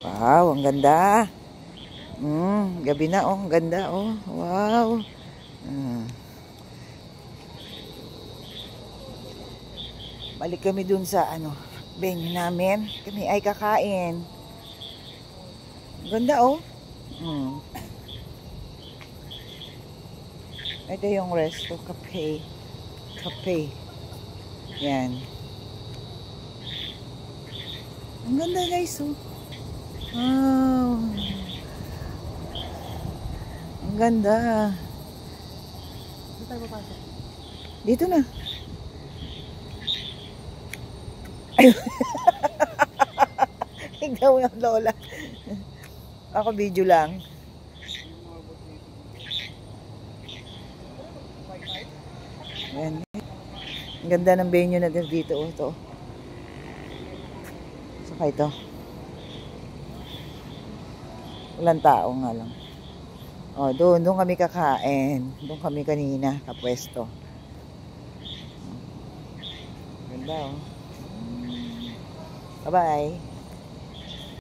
Wow, ang ganda. Gabi na oh, ang ganda oh. Wow. Balik kami dun sa venue namin. Kami ay kakain. Ang ganda oh. Ito yung resto, cafe. Cafe. Yan. Ang ganda guys oh. Wow. Ang ganda. Dito tayo papasok. Dito na. Ikaw yung lola. Ako video lang. Ayan. Ang ganda ng venue natin dito. Ito. Saka ito. Walang tao nga lang. Oh, doon kami kakain. Doon kami kanina kapwesto. Ganda oh. Bye-bye.